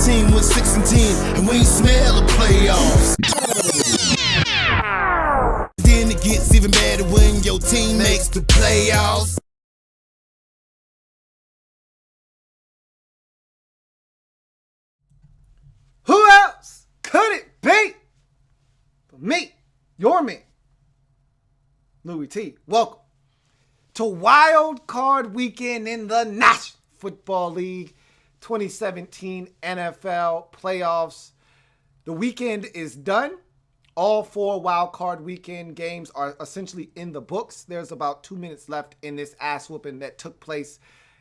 team with 6-10, and we ain't smell the playoffs. Then it gets even better when your team makes the playoffs. Who else could it be but me, your man, Louie Tee? Welcome to Wildcard Weekend in the National Football League 2017 NFL Playoffs. The weekend is done. All 4 Wildcard Weekend games are essentially in the books. There's about 2 minutes left in this ass whooping that took place.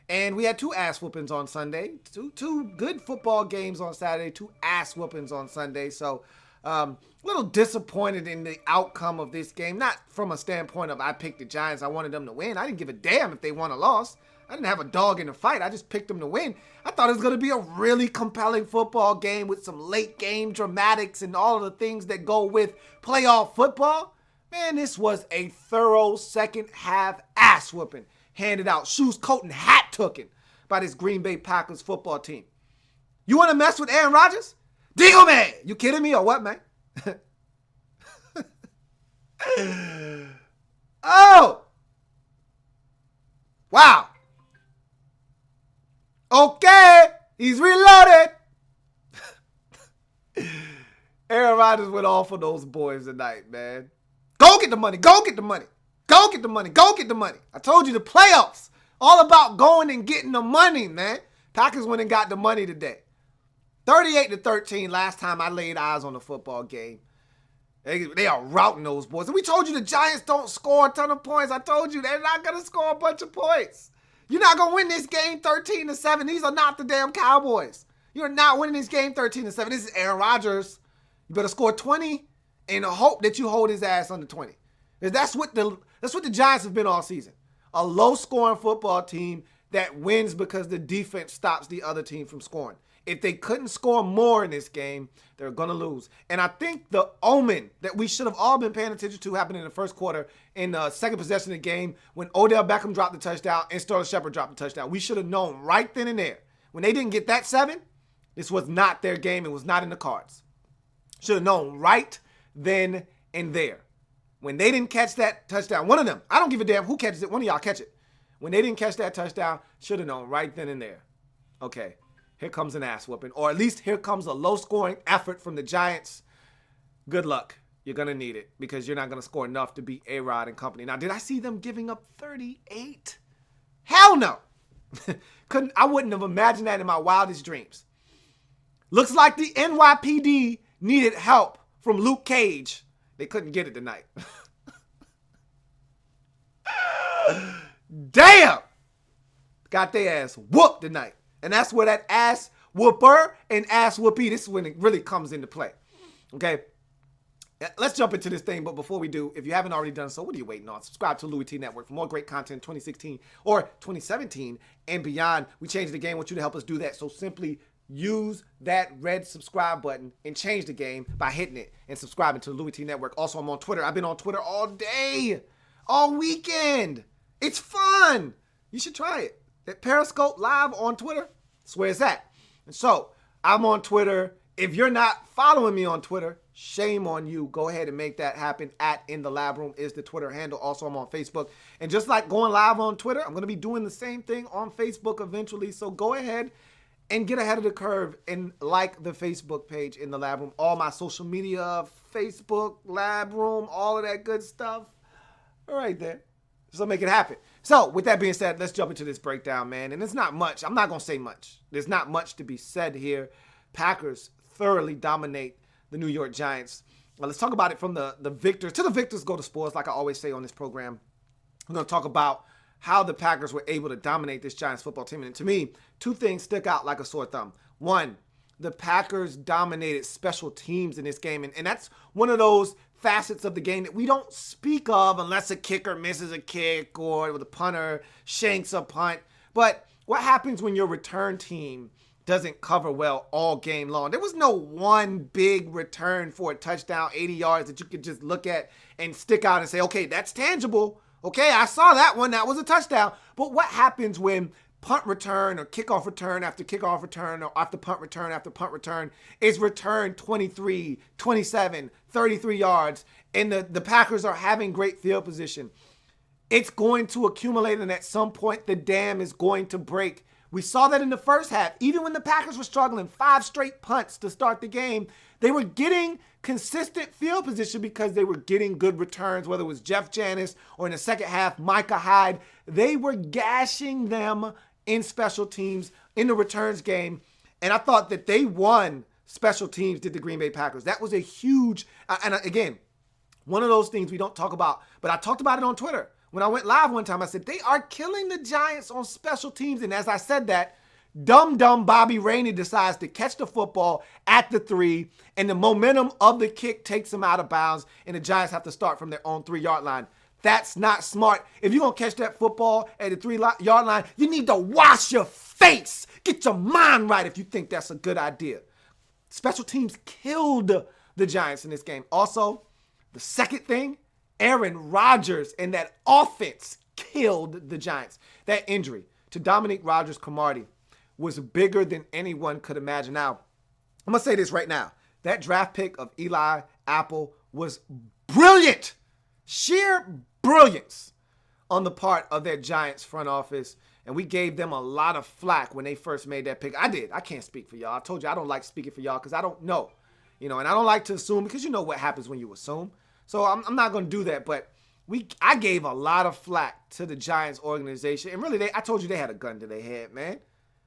And we had 2 ass whoopings on Sunday. Two good football games on Saturday, 2 ass whoopings on Sunday. So a little disappointed in the outcome of this game. Not from a standpoint of I picked the Giants. I wanted them to win. I didn't give a damn if they won or lost. I didn't have a dog in the fight. I just picked them to win. I thought it was going to be a really compelling football game with some late game dramatics and all of the things that go with playoff football. Man, this was a thorough second half ass whooping. Handed out, shoes, coat, and hat tooken by this Green Bay Packers football team. You want to mess with Aaron Rodgers? Deal, man. You kidding me or what, man? Oh. Wow. Okay. He's reloaded. Aaron Rodgers went off for those boys tonight, man. Go get the money. Go get the money. Go get the money. Go get the money. I told you the playoffs. All about going and getting the money, man. Packers went and got the money today. 38-13 last time I laid eyes on the football game. They are routing those boys. And we told you the Giants don't score a ton of points. I told you they're not going to score a bunch of points. You're not going to win this game 13-7. These are not the damn Cowboys. You're not winning this game 13-7. This is Aaron Rodgers. You better score 20 and hope that you hold his ass under 20. That's what the Giants have been all season. A low-scoring football team that wins because the defense stops the other team from scoring. If they couldn't score more in this game, they're going to lose. And I think the omen that we should have all been paying attention to happened in the first quarter in the second possession of the game when Odell Beckham dropped the touchdown and Sterling Shepard dropped the touchdown. We should have known right then and there. When they didn't get that 7, this was not their game. It was not in the cards. Should have known right then and there. When they didn't catch that touchdown, one of them, I don't give a damn who catches it, one of y'all catch it. When they didn't catch that touchdown, should have known right then and there. Okay, here comes an ass whooping, or at least here comes a low-scoring effort from the Giants. Good luck. You're going to need it because you're not going to score enough to beat A-Rod and company. Now, did I see them giving up 38? Hell no. I wouldn't have imagined that in my wildest dreams. Looks like the NYPD needed help from Luke Cage. They couldn't get it tonight. Damn! Got their ass whooped tonight. And that's where that ass whooper and ass whoopee, this is when it really comes into play. Okay? Let's jump into this thing, but before we do, if you haven't already done so, what are you waiting on? Subscribe to Louie Tee Network for more great content 2016 or 2017 and beyond. We changed the game. I want you to help us do that. So simply use that red subscribe button and change the game by hitting it and subscribing to the Louie Tee Network. Also, I'm on Twitter. I've been on Twitter all day, all weekend. It's fun. You should try it. That Periscope live on Twitter, that's where it's at. And so, I'm on Twitter. If you're not following me on Twitter, shame on you. Go ahead and make that happen. @InTheLabRoom is the Twitter handle. Also, I'm on Facebook. And just like going live on Twitter, I'm going to be doing the same thing on Facebook eventually. So go ahead and get ahead of the curve and like the Facebook page In The Lab Room. All my social media, Facebook, Lab Room, all of that good stuff. All right there. So make it happen. So with that being said, let's jump into this breakdown, man. And it's not much. I'm not going to say much. There's not much to be said here. Packers thoroughly dominate the New York Giants. Well, let's talk about it from the victors. To the victors go the sports, like I always say on this program. I'm going to talk about how the Packers were able to dominate this Giants football team. And to me, 2 things stick out like a sore thumb. 1, the Packers dominated special teams in this game. And that's one of those facets of the game that we don't speak of unless a kicker misses a kick or the punter shanks a punt. But what happens when your return team doesn't cover well all game long? There was no one big return for a touchdown, 80 yards that you could just look at and stick out and say, okay, that's tangible. Okay, I saw that one. That was a touchdown. But what happens when punt return or kickoff return after kickoff return or after punt return is returned 23, 27, 33 yards, and the Packers are having great field position, it's going to accumulate, and at some point the dam is going to break. We saw that in the first half. Even when the Packers were struggling, 5 straight punts to start the game, they were getting consistent field position because they were getting good returns, whether it was Jeff Janis or in the second half, Micah Hyde. They were gashing them in special teams in the returns game. And I thought that they won special teams, did the Green Bay Packers. That was a huge, and again, one of those things we don't talk about, but I talked about it on Twitter. When I went live one time, I said, they are killing the Giants on special teams. And as I said that, dumb Bobby Rainey decides to catch the football at the 3, and the momentum of the kick takes him out of bounds, and the Giants have to start from their own 3-yard line. That's not smart. If you're going to catch that football at the 3-yard line, you need to wash your face. Get your mind right if you think that's a good idea. Special teams killed the Giants in this game. Also, the second thing, Aaron Rodgers and that offense killed the Giants. That injury to Dominique Rodgers-Cromartie was bigger than anyone could imagine. Now, I'm going to say this right now. That draft pick of Eli Apple was brilliant. Sheer brilliance on the part of that Giants front office. And we gave them a lot of flack when they first made that pick. I did. I can't speak for y'all. I told you I don't like speaking for y'all because I don't know. And I don't like to assume because you know what happens when you assume. So I'm not going to do that, but I gave a lot of flack to the Giants organization. And really, I told you they had a gun to their head, man.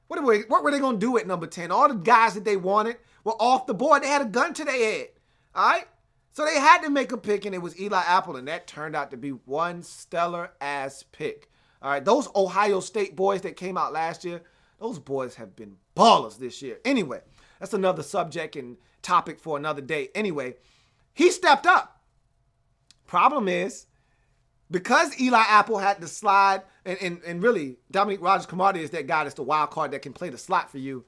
What were they going to do at number 10? All the guys that they wanted were off the board. They had a gun to their head, all right? So they had to make a pick, and it was Eli Apple, and that turned out to be one stellar-ass pick. All right, those Ohio State boys that came out last year, those boys have been ballers this year. Anyway, that's another subject and topic for another day. Anyway, he stepped up. Problem is, because Eli Apple had to slide, and really, Dominique Rodgers-Cromartie is that guy that's the wild card that can play the slot for you.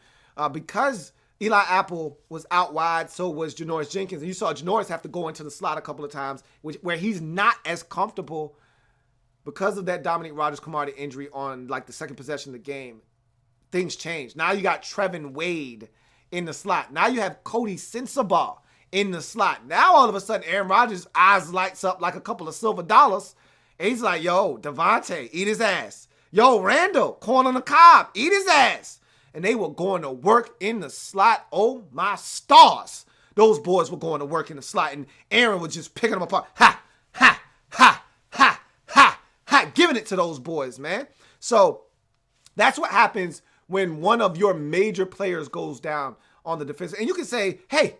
Because Eli Apple was out wide, so was Janoris Jenkins. And you saw Janoris have to go into the slot a couple of times, where he's not as comfortable because of that Dominique Rodgers-Cromartie injury on like the second possession of the game. Things changed. Now you got Trevin Wade in the slot. Now you have Cody Sensabaugh in the slot. Now all of a sudden Aaron Rodgers' eyes lights up like a couple of silver dollars. And he's like, yo, Devontae, eat his ass. Yo, Randall, corn on the cob, eat his ass. And they were going to work in the slot. Oh, my stars. Those boys were going to work in the slot. And Aaron was just picking them apart. Ha, ha, ha, ha, ha, ha. Giving it to those boys, man. So that's what happens when one of your major players goes down on the defense. And you can say, hey,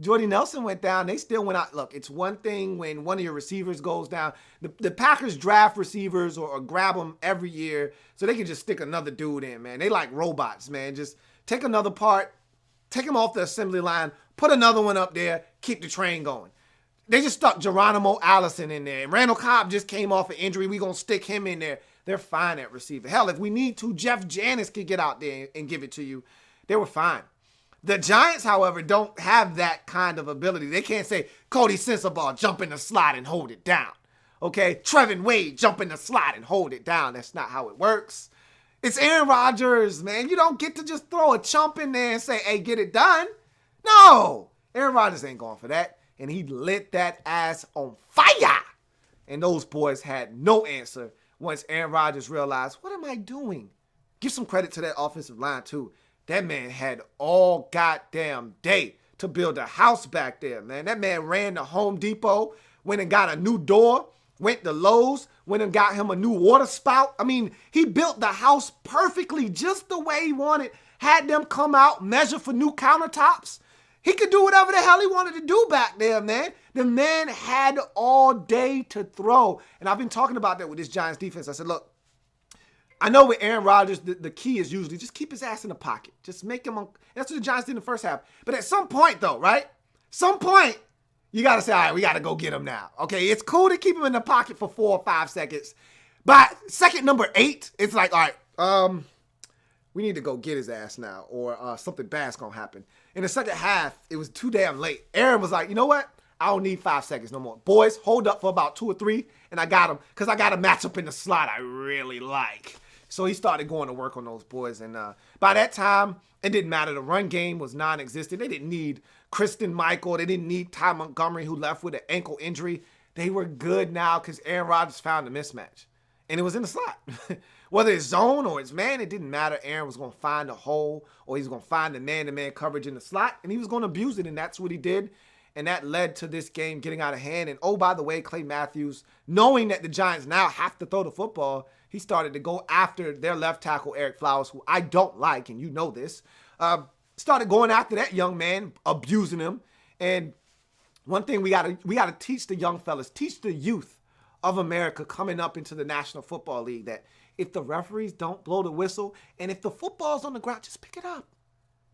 Jordy Nelson went down. They still went out. Look, it's one thing when one of your receivers goes down. The Packers draft receivers or grab them every year so they can just stick another dude in, man. They like robots, man. Just take another part, take him off the assembly line, put another one up there, keep the train going. They just stuck Geronimo Allison in there. And Randall Cobb just came off an injury. We're going to stick him in there. They're fine at receiver. Hell, if we need to, Jeff Janis could get out there and give it to you. They were fine. The Giants, however, don't have that kind of ability. They can't say, Cody Sensabaugh, jump in the slot and hold it down. Okay? Trevin Wade, jump in the slot and hold it down. That's not how it works. It's Aaron Rodgers, man. You don't get to just throw a chump in there and say, hey, get it done. No. Aaron Rodgers ain't going for that. And he lit that ass on fire. And those boys had no answer once Aaron Rodgers realized, what am I doing? Give some credit to that offensive line, too. That man had all goddamn day to build a house back there, man. That man ran to Home Depot, went and got a new door, went to Lowe's, went and got him a new water spout. I mean, he built the house perfectly just the way he wanted. Had them come out, measure for new countertops. He could do whatever the hell he wanted to do back there, man. The man had all day to throw. And I've been talking about that with this Giants defense. I said, look, I know with Aaron Rodgers, the key is usually just keep his ass in the pocket. Just make him that's what the Giants did in the first half. But at some point, though, right? Some point, you got to say, all right, we got to go get him now. Okay, it's cool to keep him in the pocket for 4 or 5 seconds. But second number 8, it's like, all right, we need to go get his ass now or something bad's going to happen. In the second half, it was too damn late. Aaron was like, you know what? I don't need 5 seconds no more. Boys, hold up for about 2 or 3, and I got him because I got a matchup in the slot I really like. So he started going to work on those boys. And by that time, it didn't matter. The run game was non-existent. They didn't need Kristen Michael. They didn't need Ty Montgomery, who left with an ankle injury. They were good now because Aaron Rodgers found a mismatch. And it was in the slot. Whether it's zone or it's man, it didn't matter. Aaron was going to find a hole, or he was going to find the man-to-man coverage in the slot, and he was going to abuse it, and that's what he did. And that led to this game getting out of hand. And, oh, by the way, Clay Matthews, knowing that the Giants now have to throw the football, he started to go after their left tackle, Eric Flowers, who I don't like, and you know this. Started going after that young man, abusing him. And one thing we gotta teach the young fellas, teach the youth of America coming up into the National Football League that if the referees don't blow the whistle, and if the football's on the ground, just pick it up.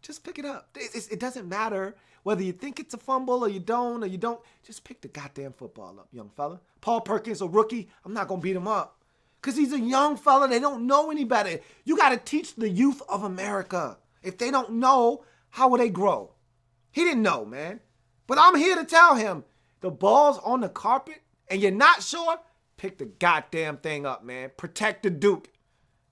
Just pick it up. It doesn't matter whether you think it's a fumble or you don't. Just pick the goddamn football up, young fella. Paul Perkins, a rookie, I'm not going to beat him up because he's a young fella. They don't know any better. You got to teach the youth of America. If they don't know, how will they grow? He didn't know, man. But I'm here to tell him the ball's on the carpet and you're not sure, pick the goddamn thing up, man. Protect the Duke,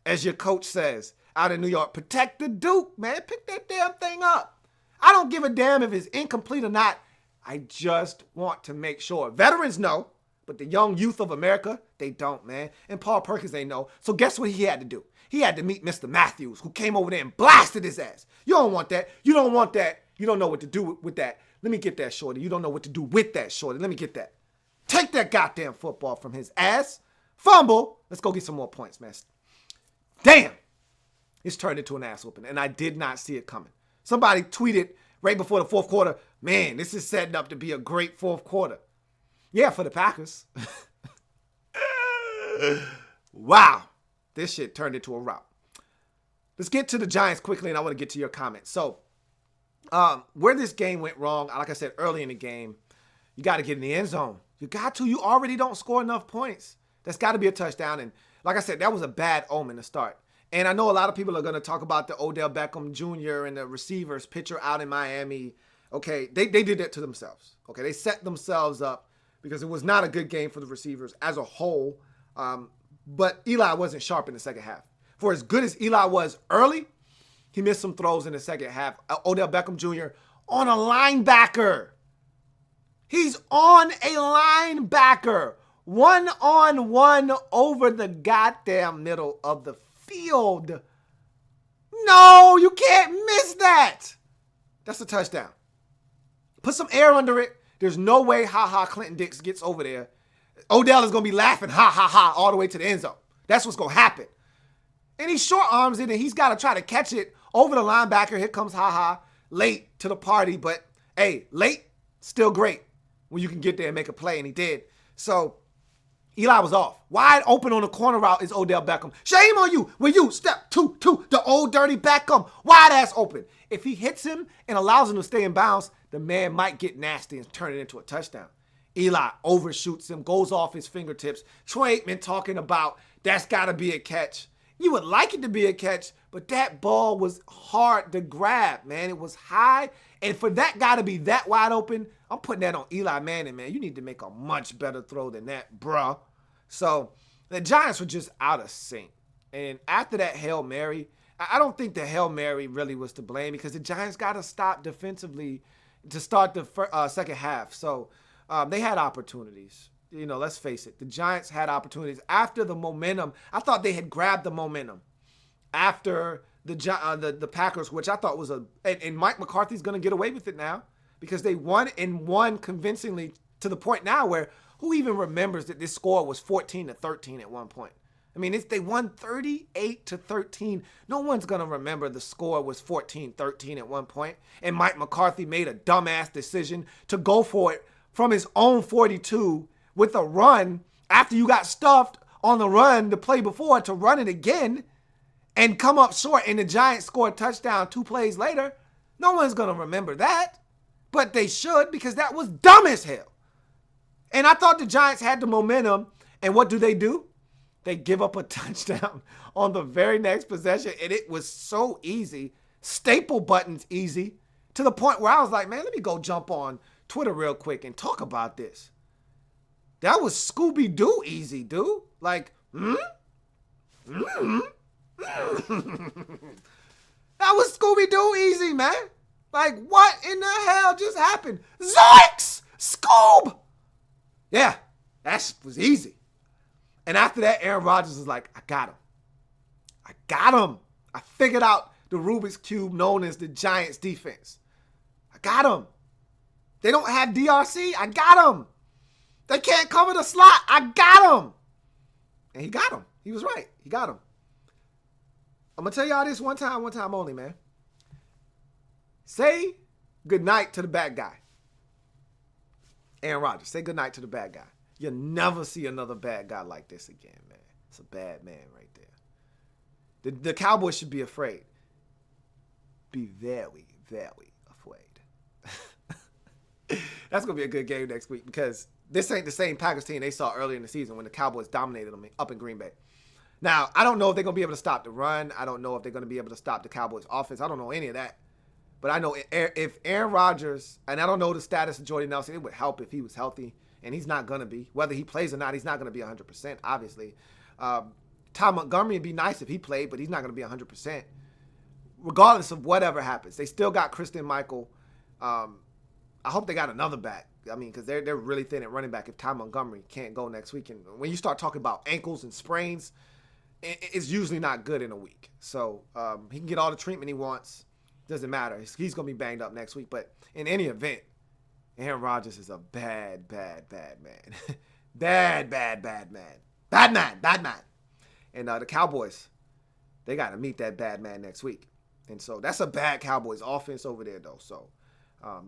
as your coach says out in New York. Protect the Duke, man. Pick that damn thing up. I don't give a damn if it's incomplete or not. I just want to make sure. Veterans know, but the young youth of America, they don't, man. And Paul Perkins, they know. So guess what he had to do? He had to meet Mr. Matthews, who came over there and blasted his ass. You don't want that. You don't want that. You don't know what to do with that. Let me get that, shorty. You don't know what to do with that, shorty. Let me get that. Take that goddamn football from his ass. Fumble. Let's go get some more points, man. Damn. It's turned into an ass whooping, and I did not see it coming. Somebody tweeted right before the fourth quarter, man, this is setting up to be a great fourth quarter. Yeah, for the Packers. Wow. This shit turned into a rout. Let's get to the Giants quickly, and I want to get to your comments. So, where this game went wrong, like I said early in the game, you got to get in the end zone. You got to. You already don't score enough points. That's got to be a touchdown. And like I said, that was a bad omen to start. And I know a lot of people are going to talk about the Odell Beckham Jr. and the receivers pitcher out in Miami. Okay, they did that to themselves. Okay, they set themselves up because it was not a good game for the receivers as a whole. But Eli wasn't sharp in the second half. For as good as Eli was early, he missed some throws in the second half. Odell Beckham Jr. on a linebacker. He's on a linebacker. One-on-one over the goddamn middle of the field. No, you can't miss that. That's a touchdown. Put some air under it. There's no way Clinton Dix gets over there. Odell is going to be laughing all the way to the end zone. That's what's going to happen. And he short arms it, and he's got to try to catch it over the linebacker. Here comes late to the party. But, hey, late, still great when you can get there and make a play, and he did. So, Eli was off. Wide open on the corner route is Odell Beckham. Shame on you when you step to the old dirty Beckham. Wide ass open. If he hits him and allows him to stay in bounds, the man might get nasty and turn it into a touchdown. Eli overshoots him, goes off his fingertips. Troy Aikman talking about that's got to be a catch. You would like it to be a catch, but that ball was hard to grab, man. It was high, and for that guy to be that wide open, I'm putting that on Eli Manning, man. You need to make a much better throw than that, bruh. So the Giants were just out of sync. And after that Hail Mary, I don't think the Hail Mary really was to blame because the Giants got to stop defensively to start the second half. So they had opportunities. You know, let's face it. The Giants had opportunities after the momentum. I thought they had grabbed the momentum after the Packers, which I thought was and Mike McCarthy's going to get away with it now because they won convincingly to the point now where who even remembers that this score was 14-13 at one point? I mean, they won 38-13. No one's going to remember the score was 14-13 at one point. And Mike McCarthy made a dumbass decision to go for it from his own 42 with a run after you got stuffed on the run the play before to run it again and come up short and the Giants score a touchdown 2 plays later. No one's going to remember that, but they should because that was dumb as hell. And I thought the Giants had the momentum, and what do? They give up a touchdown on the very next possession, and it was so easy, staple buttons easy, to the point where I was like, man, let me go jump on Twitter real quick and talk about this. That was Scooby-Doo easy, dude. Like, That was Scooby-Doo easy, man. Like, what in the hell just happened? Zoinks! Scoob! Yeah, that was easy. And after that, Aaron Rodgers was like, I got him. I figured out the Rubik's Cube known as the Giants defense. I got him. They don't have DRC. I got him. They can't cover the slot. I got him. And he got him. He was right. He got him. I'm going to tell y'all this one time only, man. Say goodnight to the bad guy. Aaron Rodgers, say goodnight to the bad guy. You'll never see another bad guy like this again, man. It's a bad man right there. The Cowboys should be afraid. Be very, very afraid. That's going to be a good game next week because this ain't the same Packers team they saw earlier in the season when the Cowboys dominated them up in Green Bay. Now, I don't know if they're going to be able to stop the run. I don't know if they're going to be able to stop the Cowboys offense. I don't know any of that. But I know if Aaron Rodgers, and I don't know the status of Jordy Nelson, it would help if he was healthy, and he's not going to be. Whether he plays or not, he's not going to be 100%, obviously. Ty Montgomery would be nice if he played, but he's not going to be 100%. Regardless of whatever happens, they still got Christian Michael. I hope they got another back. I mean, because they're really thin at running back if Ty Montgomery can't go next week. And when you start talking about ankles and sprains, it's usually not good in a week. So he can get all the treatment he wants. Doesn't matter. He's going to be banged up next week. But in any event, Aaron Rodgers is a bad man. bad man. Bad man. And the Cowboys, they got to meet that bad man next week. And so that's a bad Cowboys offense over there, though. So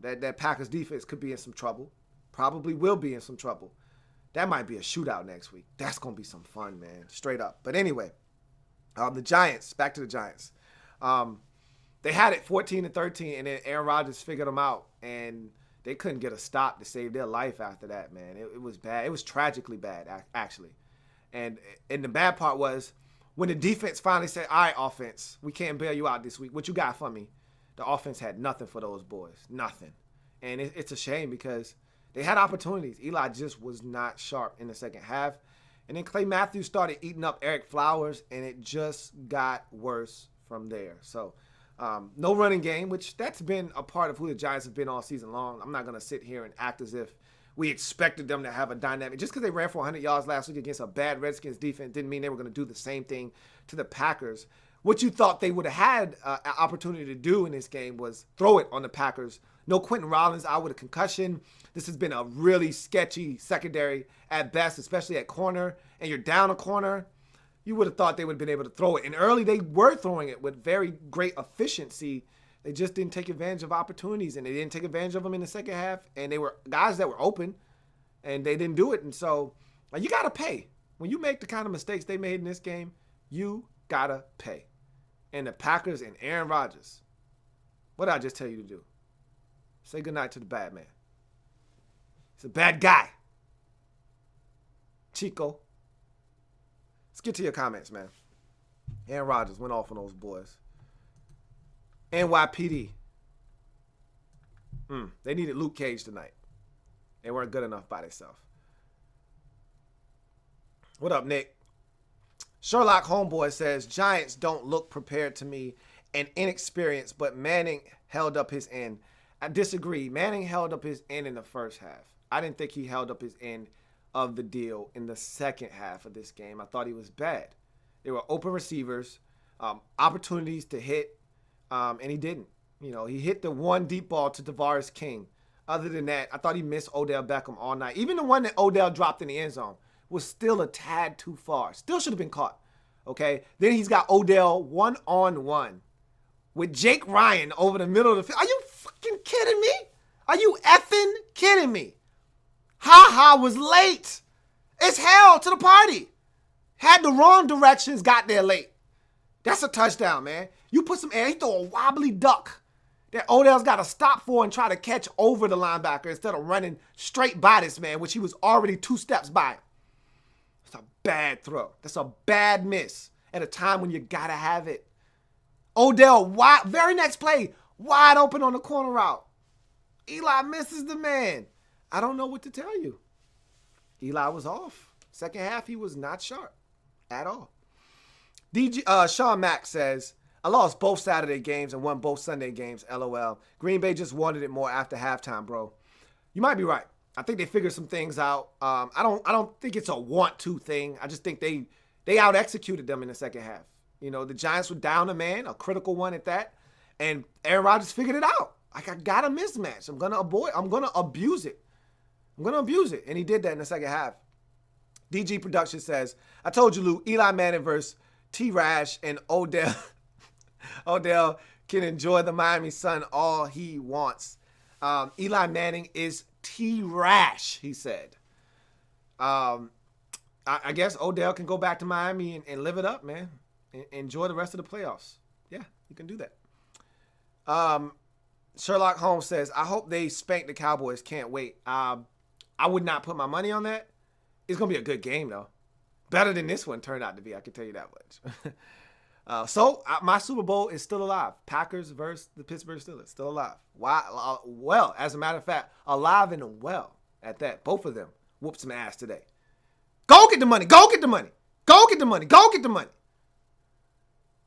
that Packers defense could be in some trouble. Probably will be in some trouble. That might be a shootout next week. That's going to be some fun, man. Straight up. But anyway, the Giants, back to the Giants. They had it 14-13, and then Aaron Rodgers figured them out, and they couldn't get a stop to save their life after that, man. It was bad. It was tragically bad, actually. And the bad part was when the defense finally said, all right, offense, we can't bail you out this week. What you got for me? The offense had nothing for those boys. Nothing. And it's a shame because they had opportunities. Eli just was not sharp in the second half. And then Clay Matthews started eating up Eric Flowers, and it just got worse from there. So, no running game, which that's been a part of who the Giants have been all season long. I'm not going to sit here and act as if we expected them to have a dynamic. Just because they ran for 100 yards last week against a bad Redskins defense didn't mean they were going to do the same thing to the Packers. What you thought they would have had an opportunity to do in this game was throw it on the Packers. No Quentin Rollins out with a concussion. This has been a really sketchy secondary at best, especially at corner, and you're down a corner. You would have thought they would have been able to throw it. And early, they were throwing it with very great efficiency. They just didn't take advantage of opportunities, and they didn't take advantage of them in the second half. And they were guys that were open, and they didn't do it. And so you got to pay. When you make the kind of mistakes they made in this game, you got to pay. And the Packers and Aaron Rodgers, what did I just tell you to do? Say goodnight to the bad man. He's a bad guy. Chico. Let's get to your comments, man. Aaron Rodgers went off on those boys. NYPD. They needed Luke Cage tonight. They weren't good enough by themselves. What up, Nick? Sherlock Homeboy says, Giants don't look prepared to me and inexperienced, but Manning held up his end. I disagree. Manning held up his end in the first half. I didn't think he held up his end of the deal in the second half of this game. I thought he was bad. There were open receivers, opportunities to hit, and he didn't. You know, he hit the one deep ball to Tavares King. Other than that, I thought he missed Odell Beckham all night. Even the one that Odell dropped in the end zone was still a tad too far. Still should have been caught, okay? Then he's got Odell one-on-one with Jake Ryan over the middle of the field. Are you fucking kidding me? Are you effing kidding me? Ha-ha was late. It's hell to the party. Had the wrong directions, got there late. That's a touchdown, man. You put some air, he throw a wobbly duck that Odell's got to stop for and try to catch over the linebacker instead of running straight by this man, which he was already 2 steps by. That's a bad throw. That's a bad miss at a time when you got to have it. Odell, very next play, wide open on the corner route. Eli misses the man. I don't know what to tell you. Eli was off. Second half, he was not sharp at all. Sean Mack says, I lost both Saturday games and won both Sunday games, LOL. Green Bay just wanted it more after halftime, bro. You might be right. I think they figured some things out. I don't think it's a want-to thing. I just think they out-executed them in the second half. You know, the Giants were down a man, a critical one at that, and Aaron Rodgers figured it out. Like, I got a mismatch. I'm going to abuse it. And he did that in the second half. DG Production says, I told you, Lou, Eli Manning versus T-Rash and Odell. Odell can enjoy the Miami sun all he wants. Eli Manning is T-Rash, he said. I guess Odell can go back to Miami and live it up, man. Enjoy the rest of the playoffs. Yeah, you can do that. Sherlock Holmes says, I hope they spank the Cowboys. Can't wait. I would not put my money on that. It's going to be a good game, though. Better than this one turned out to be, I can tell you that much. So my Super Bowl is still alive. Packers versus the Pittsburgh Steelers, still alive. Why? Well, as a matter of fact, alive and well at that. Both of them whooped some ass today. Go get the money. Go get the money. Go get the money. Go get the money.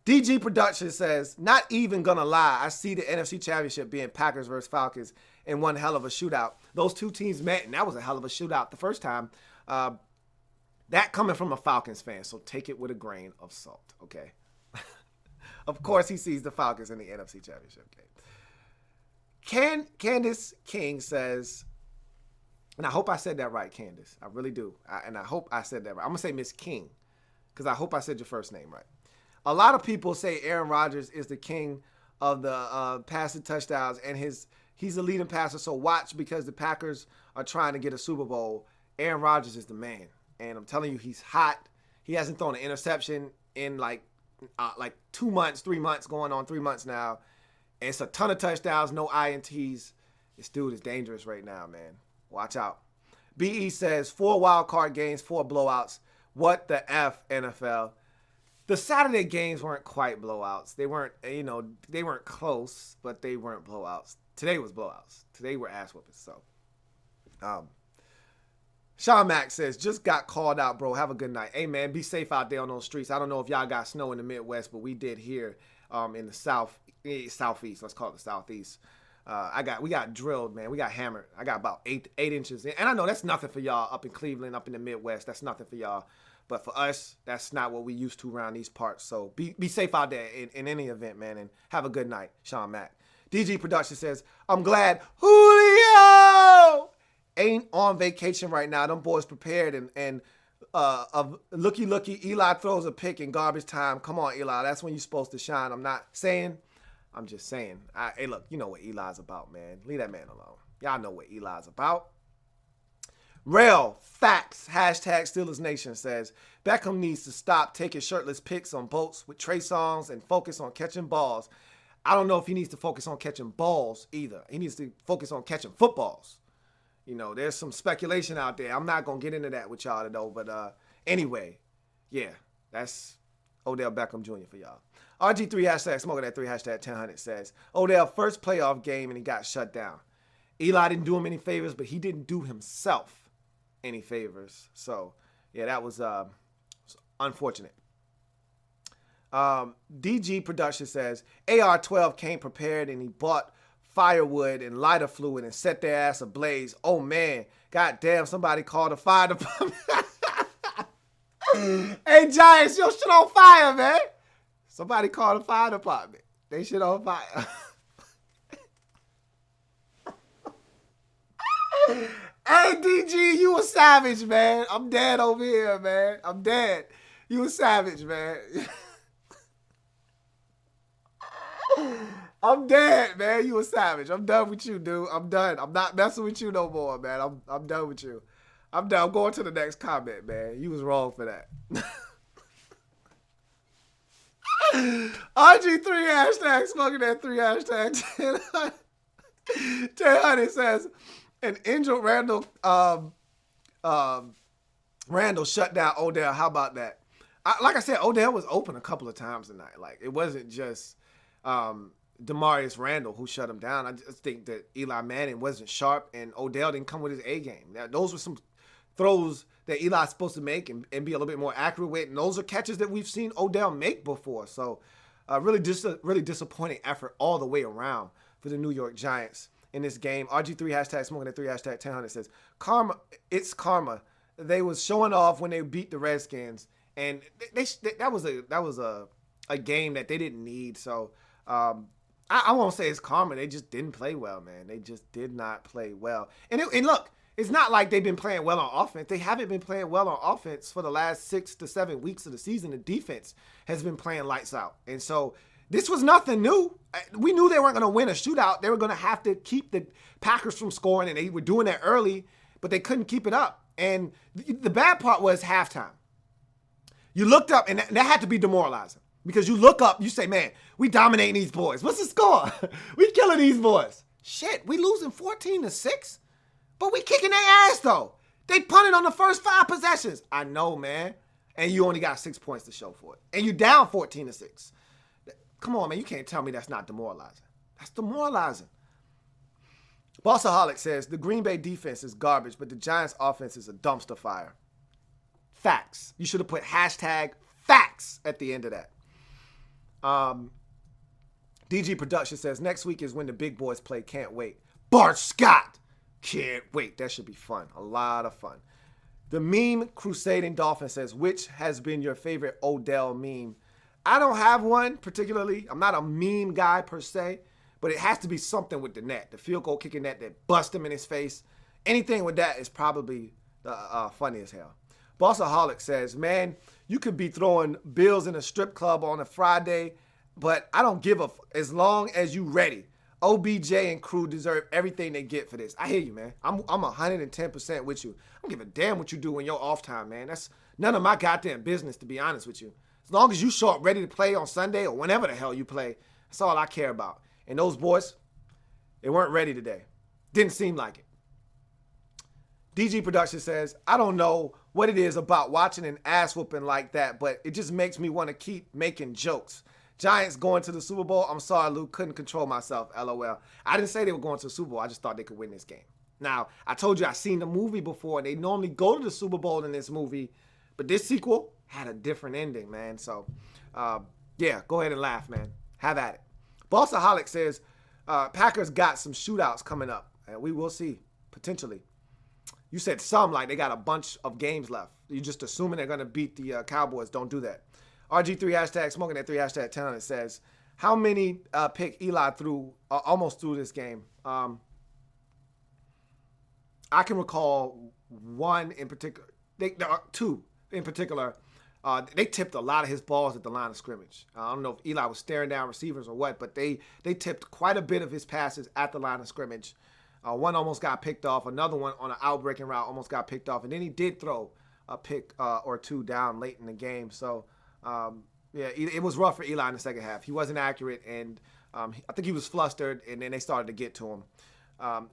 DG Production says, not even gonna lie, I see the NFC Championship being Packers versus Falcons in one hell of a shootout. Those two teams met, and that was a hell of a shootout the first time. That coming from a Falcons fan, so take it with a grain of salt, okay? Of course, he sees the Falcons in the NFC Championship game. Candace King says, and I hope I said that right, Candace. I really do. And I hope I said that right. I'm going to say Miss King, because I hope I said your first name right. A lot of people say Aaron Rodgers is the king of the passing touchdowns, and he's the leading passer, so watch, because the Packers are trying to get a Super Bowl. Aaron Rodgers is the man, and I'm telling you, he's hot. He hasn't thrown an interception in like 2 months, 3 months, going on 3 months now. And it's a ton of touchdowns, no INTs. This dude is dangerous right now, man. Watch out. BE says 4 wild card games, 4 blowouts. What the F, NFL? The Saturday games weren't quite blowouts. They weren't, they weren't close, but they weren't blowouts. Today was blowouts. Today were ass whoopings. So, Sean Mack says, just got called out, bro. Have a good night. Hey, man, be safe out there on those streets. I don't know if y'all got snow in the Midwest, but we did here in the southeast. Let's call it the southeast. We got drilled, man. We got hammered. I got about 8 inches. And I know that's nothing for y'all up in Cleveland, up in the Midwest. That's nothing for y'all. But for us, that's not what we used to around these parts. So be safe out there in any event, man, and have a good night, Sean Mack. DG Production says, I'm glad Julio ain't on vacation right now. Them boys prepared and looky, Eli throws a pick in garbage time. Come on, Eli. That's when you're supposed to shine. I'm just saying. Hey, look, you know what Eli's about, man. Leave that man alone. Y'all know what Eli's about. Real facts, hashtag Steelers Nation says, Beckham needs to stop taking shirtless pics on boats with Trey Songz and focus on catching balls. I don't know if he needs to focus on catching balls either. He needs to focus on catching footballs. You know, there's some speculation out there. I'm not going to get into that with y'all though, but anyway, yeah, that's Odell Beckham Jr. for y'all. RG3 hashtag smoking that 3 hashtag 1000 says, Odell first playoff game and he got shut down. Eli didn't do him any favors, but he didn't do himself any favors. So, yeah, that was unfortunate. DG Production says, AR-12 came prepared and he bought firewood and lighter fluid and set their ass ablaze. Oh, man. God damn, somebody called the fire department. Hey, Giants, your shit on fire, man. Somebody called the fire department. They shit on fire. Hey, DG, you a savage, man. I'm dead over here, man. I'm dead. You a savage, man. I'm dead, man. You a savage. I'm done with you, dude. I'm done. I'm not messing with you no more, man. I'm done with you. I'm done. I'm going to the next comment, man. You was wrong for that. RG3 hashtag smoking that 3 hashtag 1000 says, an injured Randall shut down Odell. How about that? Like I said, Odell was open a couple of times tonight. Like, it wasn't just Demarius Randall who shut him down. I just think that Eli Manning wasn't sharp and Odell didn't come with his A game. Those were some throws that Eli's supposed to make and be a little bit more accurate with. And those are catches that we've seen Odell make before. So really disappointing effort all the way around for the New York Giants in this game. RG3 hashtag smoking at 3 hashtag 1000 says, karma, it's karma. They was showing off when they beat the Redskins. And that was a game that they didn't need. So I won't say it's karma. They just didn't play well, man. They just did not play well. And look, it's not like they've been playing well on offense. They haven't been playing well on offense for the last 6 to 7 weeks of the season. The defense has been playing lights out. And so this was nothing new. We knew they weren't going to win a shootout. They were going to have to keep the Packers from scoring, and they were doing that early, but they couldn't keep it up. And the bad part was halftime. You looked up, and that had to be demoralizing. Because you look up, you say, man, we dominating these boys. What's the score? We killing these boys. Shit, we losing 14-6? But we kicking their ass, though. They punted on the first 5 possessions. I know, man. And you only got 6 points to show for it. And you down 14-6. Come on, man. You can't tell me that's not demoralizing. That's demoralizing. Bossaholic says, the Green Bay defense is garbage, but the Giants offense is a dumpster fire. Facts. You should have put hashtag facts at the end of that. DG Production says, next week is when the big boys play. Can't wait. Bart Scott. Can't wait. That should be fun. A lot of fun. The meme Crusading Dolphin says, which has been your favorite Odell meme? I don't have one particularly. I'm not a meme guy per se, but it has to be something with the net. The field goal kicking net that bust him in his face. Anything with that is probably funny as hell. Bossaholic says, man, you could be throwing bills in a strip club on a Friday, but I don't give a as long as you ready. OBJ and crew deserve everything they get for this. I hear you, man. I'm 110% with you. I don't give a damn what you do in your off time, man. That's none of my goddamn business, to be honest with you. As long as you show up ready to play on Sunday or whenever the hell you play, that's all I care about. And those boys, they weren't ready today. Didn't seem like it. DG Production says, I don't know what it is about watching an ass whooping like that, but it just makes me want to keep making jokes. Giants going to the Super Bowl. I'm sorry, Luke. Couldn't control myself. LOL. I didn't say they were going to the Super Bowl. I just thought they could win this game. Now, I told you I seen the movie before. They normally go to the Super Bowl in this movie, but this sequel had a different ending, man. So, yeah, go ahead and laugh, man. Have at it. Bossaholic says, Packers got some shootouts coming up, and we will see, potentially. You said some, like they got a bunch of games left. You're just assuming they're going to beat the Cowboys. Don't do that. RG3 hashtag smoking at 3 hashtag 10 it says, how many pick Eli threw almost through this game? I can recall one in particular. There are 2 in particular. They tipped a lot of his balls at the line of scrimmage. I don't know if Eli was staring down receivers or what, but they tipped quite a bit of his passes at the line of scrimmage. One almost got picked off. Another one on an out-breaking route almost got picked off. And then he did throw a pick or 2 down late in the game. So, yeah, it was rough for Eli in the second half. He wasn't accurate, and I think he was flustered, and then they started to get to him.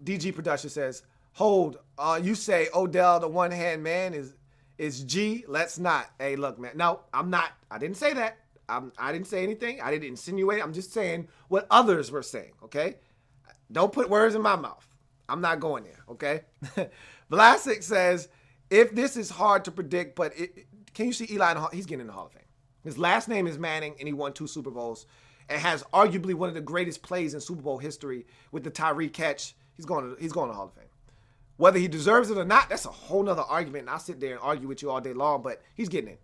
DG Production says, hold, you say Odell the one-hand man is G? Let's not. Hey, look, man. No, I'm not. I didn't say that. I didn't say anything. I didn't insinuate. I'm just saying what others were saying, okay? Don't put words in my mouth. I'm not going there, okay? Vlasic says, if this is hard to predict, but can you see Eli? He's getting in the Hall of Fame. His last name is Manning, and he won 2 Super Bowls and has arguably one of the greatest plays in Super Bowl history with the Tyree catch. He's going to the Hall of Fame. Whether he deserves it or not, that's a whole nother argument, and I'll sit there and argue with you all day long, but he's getting in.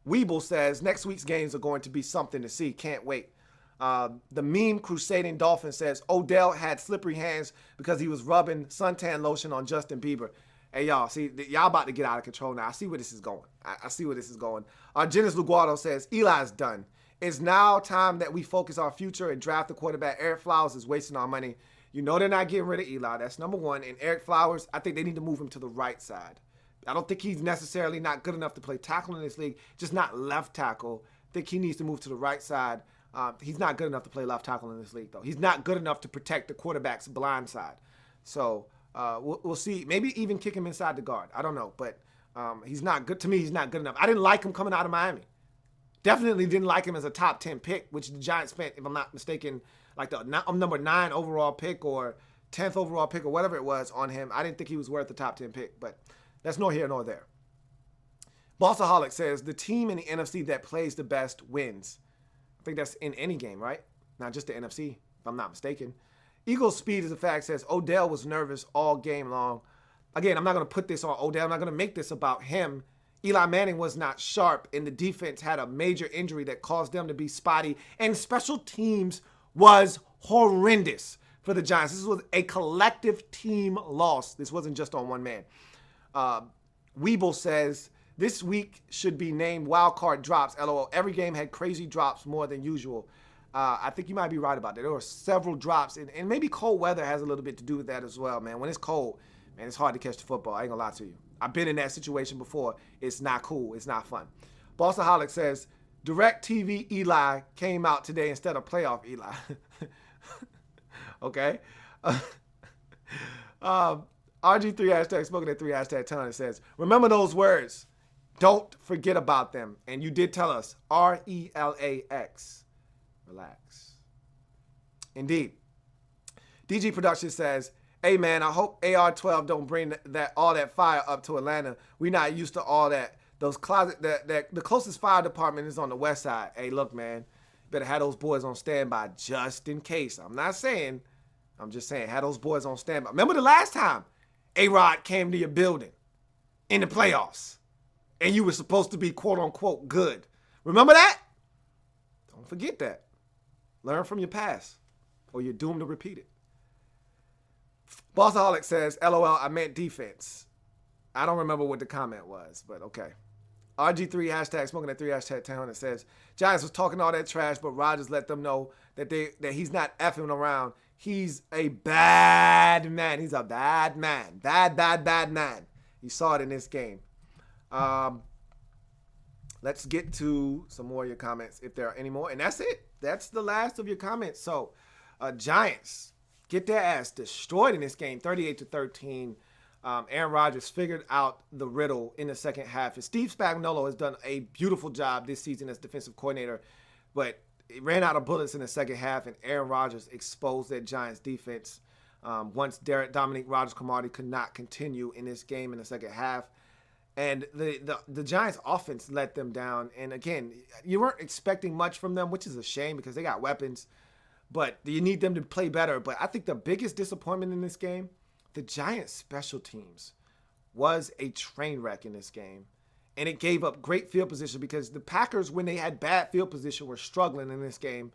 Weeble says, next week's games are going to be something to see. Can't wait. The meme Crusading Dolphin says, Odell had slippery hands because he was rubbing suntan lotion on Justin Bieber. Hey, y'all, see, y'all about to get out of control now. I see where this is going. I see where this is going. Genis Luguardo says, Eli's done. It's now time that we focus our future and draft the quarterback. Eric Flowers is wasting our money. You know they're not getting rid of Eli. That's number one. And Eric Flowers, I think they need to move him to the right side. I don't think he's necessarily not good enough to play tackle in this league, just not left tackle. I think he needs to move to the right side. He's not good enough to play left tackle in this league, though. He's not good enough to protect the quarterback's blind side. So we'll see. Maybe even kick him inside the guard. I don't know. But he's not good. To me, he's not good enough. I didn't like him coming out of Miami. Definitely didn't like him as a top 10 pick, which the Giants spent, if I'm not mistaken, like the number 9 overall pick or 10th overall pick or whatever it was on him. I didn't think he was worth the top 10 pick, but that's nor here nor there. Bossaholic says, the team in the NFC that plays the best wins. I think that's in any game, right? Not just the NFC, if I'm not mistaken. Eagles Speed is a fact says, Odell was nervous all game long. Again, I'm not going to put this on Odell. I'm not going to make this about him. Eli Manning was not sharp, and the defense had a major injury that caused them to be spotty, and special teams was horrendous for the Giants. This was a collective team loss. This wasn't just on one man. Weeble says, this week should be named Wildcard Drops, LOL. Every game had crazy drops more than usual. I think you might be right about that. There were several drops, and maybe cold weather has a little bit to do with that as well, man. When it's cold, man, it's hard to catch the football. I ain't gonna lie to you. I've been in that situation before. It's not cool. It's not fun. Bossaholic says, DirecTV Eli came out today instead of playoff Eli. Okay. RG3 hashtag smoking at 3 hashtag ton. It says, remember those words. Don't forget about them. And you did tell us, RELAX. Relax. Indeed. DG Production says, hey man, I hope AR-12 don't bring all that fire up to Atlanta. We not used to all that. Those closet, the closest fire department is on the west side. Hey, look, man, better have those boys on standby just in case. I'm just saying, have those boys on standby. Remember the last time A-Rod came to your building in the playoffs and you were supposed to be quote unquote good. Remember that? Don't forget that. Learn from your past or you're doomed to repeat it. Bossaholic says, LOL, I meant defense. I don't remember what the comment was, but okay. RG3 hashtag smoking at 3 hashtag town. It says, Giants was talking all that trash, but Rodgers let them know that he's not effing around. He's a bad man. He's a bad man. Bad man. You saw it in this game. Let's get to some more of your comments if there are any more. And that's it. That's the last of your comments. So, Giants get their ass destroyed in this game, 38-13. Aaron Rodgers figured out the riddle in the second half. And Steve Spagnuolo has done a beautiful job this season as defensive coordinator, but it ran out of bullets in the second half, and Aaron Rodgers exposed that Giants defense once Dominique Rodgers-Cromartie could not continue in this game in the second half. And the Giants offense let them down. And again, you weren't expecting much from them, which is a shame because they got weapons, but you need them to play better. But I think the biggest disappointment in this game, the Giants special teams was a train wreck in this game. And it gave up great field position because the Packers, when they had bad field position, were struggling in this game.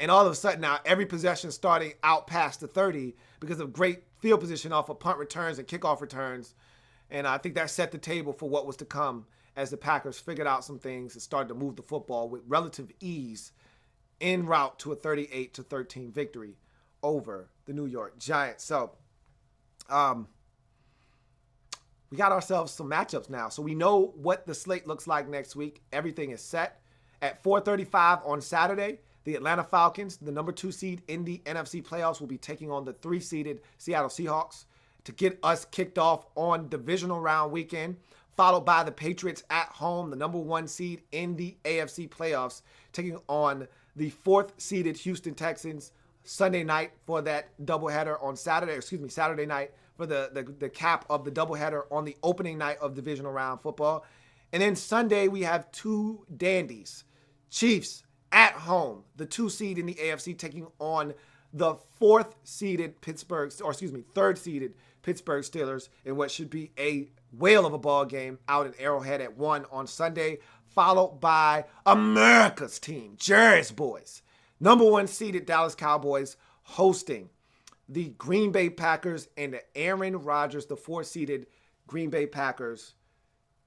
And all of a sudden now every possession starting out past the 30 because of great field position off of punt returns and kickoff returns. And I think that set the table for what was to come as the Packers figured out some things and started to move the football with relative ease en route to a 38-13 victory over the New York Giants. So, we got ourselves some matchups now. So we know what the slate looks like next week. Everything is set. At 4:35 on Saturday, the Atlanta Falcons, the number 2 seed in the NFC playoffs, will be taking on the 3-seeded Seattle Seahawks to get us kicked off on divisional round weekend, followed by the Patriots at home, the number 1 seed in the AFC playoffs, taking on the 4th-seeded Houston Texans Sunday night for that doubleheader on Saturday night for the cap of the doubleheader on the opening night of divisional round football. And then Sunday, we have 2 dandies. Chiefs at home, the 2 seed in the AFC, taking on the 3rd-seeded Pittsburgh Steelers in what should be a whale of a ball game out in Arrowhead at 1 on Sunday, followed by America's team, Jerry's Boys, number 1 seeded Dallas Cowboys, hosting the Green Bay Packers and the Aaron Rodgers, the 4th-seeded Green Bay Packers,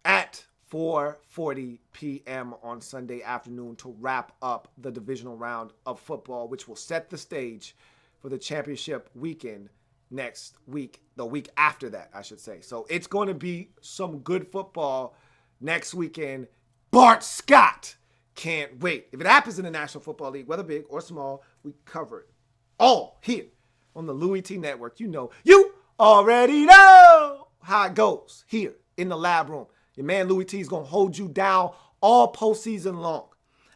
at 4:40 p.m. on Sunday afternoon to wrap up the divisional round of football, which will set the stage for the championship weekend next week, the week after that, I should say. So it's going to be some good football next weekend. Bart Scott can't wait. If it happens in the National Football League, whether big or small, we cover it all here on the Louie Tee Network. You already know how it goes here in the lab room. Your man Louie Tee is going to hold you down all postseason long.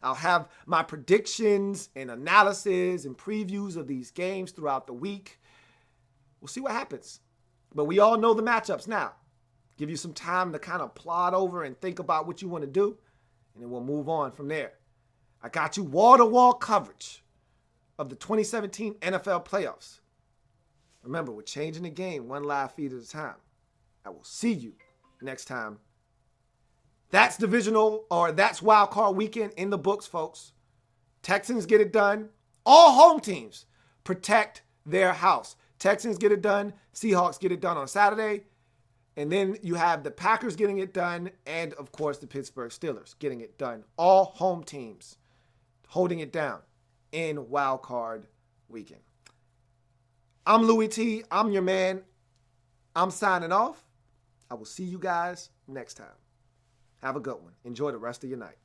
I'll have my predictions and analysis and previews of these games throughout the week. We'll see what happens. But we all know the matchups now. Give you some time to kind of plod over and think about what you want to do, and then we'll move on from there. I got you wall-to-wall coverage of the 2017 NFL playoffs. Remember, we're changing the game one live feed at a time. I will see you next time. That's Wildcard Weekend in the books, folks. Texans get it done. All home teams protect their house. Texans get it done. Seahawks get it done on Saturday. And then you have the Packers getting it done. And, of course, the Pittsburgh Steelers getting it done. All home teams holding it down in Wildcard Weekend. I'm Louie Tee. I'm your man. I'm signing off. I will see you guys next time. Have a good one. Enjoy the rest of your night.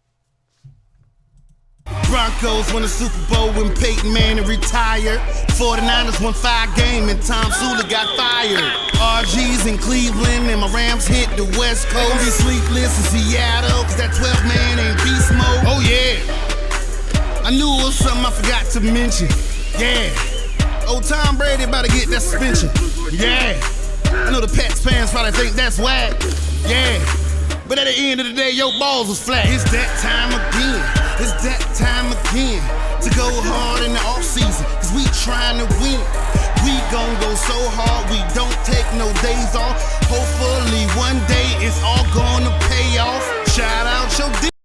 Broncos won the Super Bowl when Peyton Manning retired. 49ers won 5 games and Tom Sula got fired. RG's in Cleveland and my Rams hit the West Coast. Be sleepless in Seattle cause that 12 man ain't beast mode. Oh yeah, I knew it was something I forgot to mention. Yeah, old Tom Brady about to get that suspension. Yeah, I know the Pats fans probably think that's whack. Yeah, but at the end of the day, your balls was flat. It's that time again. It's that time again to go hard in the offseason, cause we trying to win. We gon' go so hard, we don't take no days off. Hopefully one day it's all gonna pay off. Shout out your